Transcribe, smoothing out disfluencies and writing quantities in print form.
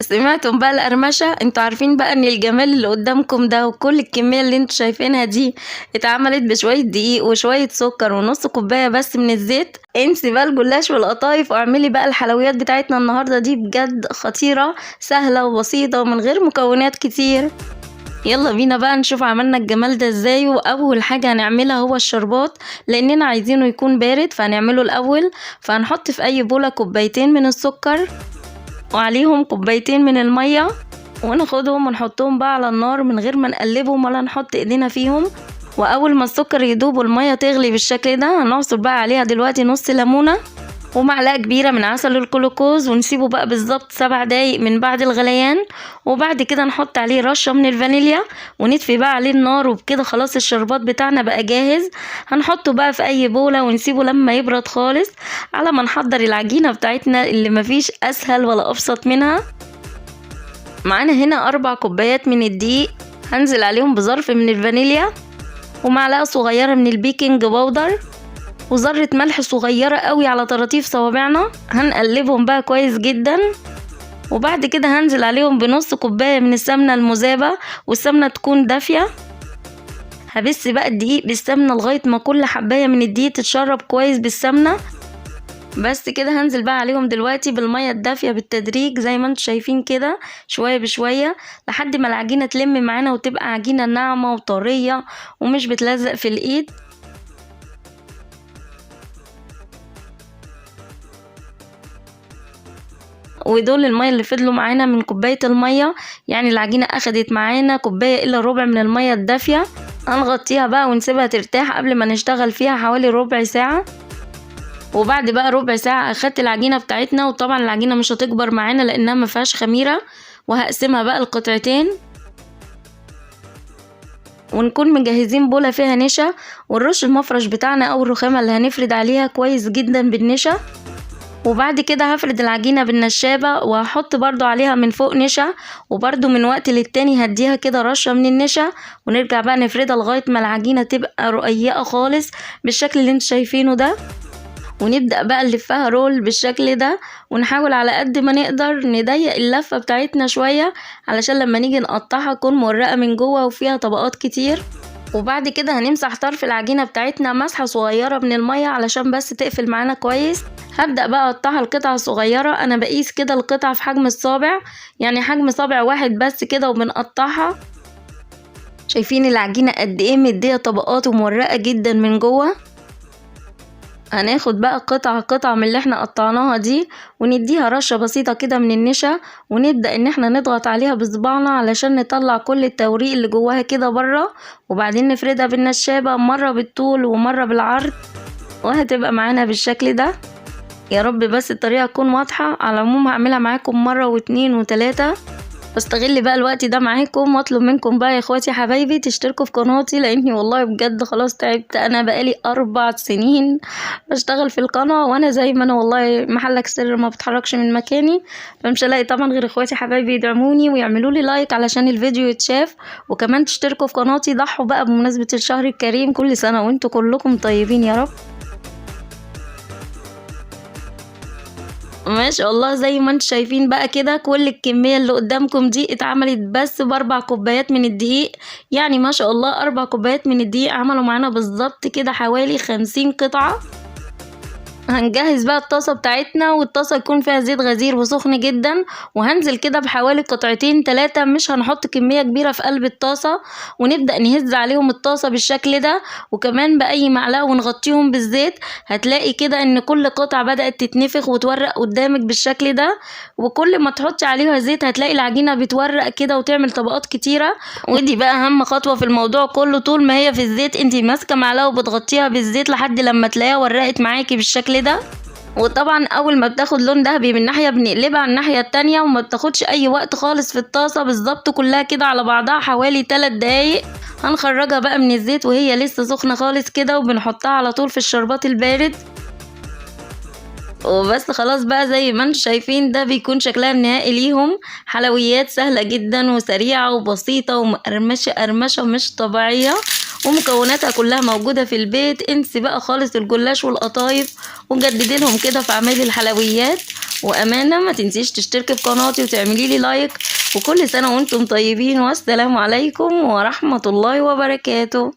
سمعتم بقى القرمشة؟ انتوا عارفين بقى ان الجمال اللي قدامكم ده وكل الكمية اللي انتوا شايفينها دي اتعملت بشوية دقيق وشوية سكر ونص كوباية بس من الزيت. انسي بقى الجلاش والقطايف واعملي بقى الحلويات بتاعتنا النهاردة دي، بجد خطيرة سهلة وبسيطة ومن غير مكونات كتير. يلا بينا بقى نشوف عملنا الجمال ده ازاي. واول حاجة هنعملها هو الشربات، لاننا عايزينه يكون بارد فهنعمله الاول. فهنحط في اي بولة كوبايتين من السكر وعليهم كوبايتين من المية، وناخدهم ونحطهم بقى على النار من غير ما نقلبهم ولا نحط ايدينا فيهم. واول ما السكر يدوب والمية تغلي بالشكل ده هنعصر بقى عليها دلوقتي نص ليمونة ومعلقة كبيرة من عسل الجلوكوز، ونسيبه بقى بالظبط 7 دقايق من بعد الغليان. وبعد كده نحط عليه رشة من الفانيليا ونطفي بقى عليه النار، وبكده خلاص الشربات بتاعنا بقى جاهز. هنحطه بقى في اي بولة ونسيبه لما يبرد خالص على ما نحضر العجينة بتاعتنا اللي مفيش اسهل ولا ابسط منها. معانا هنا 4 كوبايات من الدقيق، هنزل عليهم بظرف من الفانيليا ومعلقة صغيرة من البيكنج باودر وذرة ملح صغيرة قوي على طراطيف صوابعنا. هنقلبهم بقى كويس جدا، وبعد كده هنزل عليهم بنص كوباية من السمنة المذابة، والسمنة تكون دافية. هبس بقى الدقيق بالسمنة لغاية ما كل حباية من الدقيق تتشرب كويس بالسمنة. بس كده هنزل بقى عليهم دلوقتي بالمية الدافية بالتدريج زي ما انتوا شايفين كده، شوية بشوية لحد ما العجينة تلم معانا وتبقى عجينة ناعمة وطرية ومش بتلزق في الايد. ودول المية اللي فضلوا معانا من كوباية المية، يعني العجينة اخدت معانا كوباية الا ربع من المية الدافية. هنغطيها بقى ونسيبها ترتاح قبل ما نشتغل فيها حوالي ربع ساعة. وبعد بقى ربع ساعة اخدت العجينة بتاعتنا، وطبعا العجينة مش هتكبر معانا لانها ما فيهاش خميرة، وهقسمها بقى لقطعتين ونكون مجهزين بولة فيها نشا ونرش المفرش بتاعنا او الرخامة اللي هنفرد عليها كويس جدا بالنشا. وبعد كده هفرد العجينة بالنشابة وهحط برضو عليها من فوق نشا، وبرضو من وقت للتاني هديها كده رشة من النشا، ونرجع بقى نفردها لغاية ما العجينة تبقى رقيقة خالص بالشكل اللي انتوا شايفينه ده. ونبدأ بقى نلفها رول بالشكل ده، ونحاول على قد ما نقدر نضيق اللفة بتاعتنا شوية علشان لما نيجي نقطعها تكون مورقة من جوه وفيها طبقات كتير. وبعد كده هنمسح طرف العجينة بتاعتنا مسحة صغيرة من المية علشان بس تقفل معانا كويس. هبدأ بقى اقطعها لقطع صغيرة، انا بقيس كده القطع في حجم الصابع، يعني حجم صابع واحد بس كده وبنقطعها. شايفين العجينة قد ايه مدية طبقات ومورقة جدا من جوه. هناخد بقى قطعة من اللي احنا قطعناها دي ونديها رشة بسيطة كده من النشا، ونبدأ ان احنا نضغط عليها بصباعنا علشان نطلع كل التوريق اللي جواها كده بره، وبعدين نفردها بالنشابة مرة بالطول ومرة بالعرض، وهتبقى معانا بالشكل ده. يا رب بس الطريقة تكون واضحة. على العموم هعملها معاكم مرة واتنين وتلاتة، واستغل بقى الوقت ده معاكم واطلب منكم بقى يا اخواتي حبايبي تشتركوا في قناتي، لاني والله بجد خلاص تعبت. انا بقالي 4 سنين بشتغل في القناة وانا زي ما انا والله محلك سر ما بتحركش من مكاني، فمش هلاقي طبعا غير اخواتي حبايبي يدعموني ويعملوا لي لايك علشان الفيديو يتشاف، وكمان تشتركوا في قناتي. ضحوا بقى بمناسبة الشهر الكريم، كل سنة وانتوا كلكم طيبين يا رب. ما شاء الله زي ما انتم شايفين بقى كده كل الكمية اللي قدامكم دي اتعملت بس ب4 كوبايات من الدقيق، يعني ما شاء الله 4 كوبايات من الدقيق عملوا معانا بالظبط كده حوالي 50 قطعة. هنجهز بقى الطاسة بتاعتنا، والطاسة يكون فيها زيت غزير وسخن جدا، وهنزل كده بحوالي قطعتين 3، مش هنحط كمية كبيرة في قلب الطاسة، ونبدأ نهز عليهم الطاسة بالشكل ده وكمان بأي معلقة ونغطيهم بالزيت. هتلاقي كده ان كل قطعة بدأت تتنفخ وتورق قدامك بالشكل ده، وكل ما تحطي عليها زيت هتلاقي العجينة بتورق كده وتعمل طبقات كتيرة. ودي بقى اهم خطوة في الموضوع كله، طول ما هي في الزيت انتي ماسكة معلقة وبتغطيها بالزيت لحد لما تلاقيها ورقت معاكي بالشكل ده. وطبعا اول ما بتاخد لون دهبي من ناحيه بنقلبها على الناحيه التانية، وما بتاخدش اي وقت خالص في الطاسه، بالظبط كلها كده على بعضها حوالي 3 دقايق. هنخرجها بقى من الزيت وهي لسه سخنه خالص كده، وبنحطها على طول في الشربات البارد. وبس خلاص بقى زي ما انتم شايفين ده بيكون شكلها النهائي ليهم. حلويات سهله جدا وسريعه وبسيطه ومقرمشه قرمشه مش طبيعيه، ومكوناتها كلها موجودة في البيت. انسي بقى خالص الجلاش والقطايف وجددي لهم كده في اعمال الحلويات، وأمانة ما تنسيش تشتركي في قناتي وتعملي لي لايك، وكل سنة وانتم طيبين، والسلام عليكم ورحمة الله وبركاته.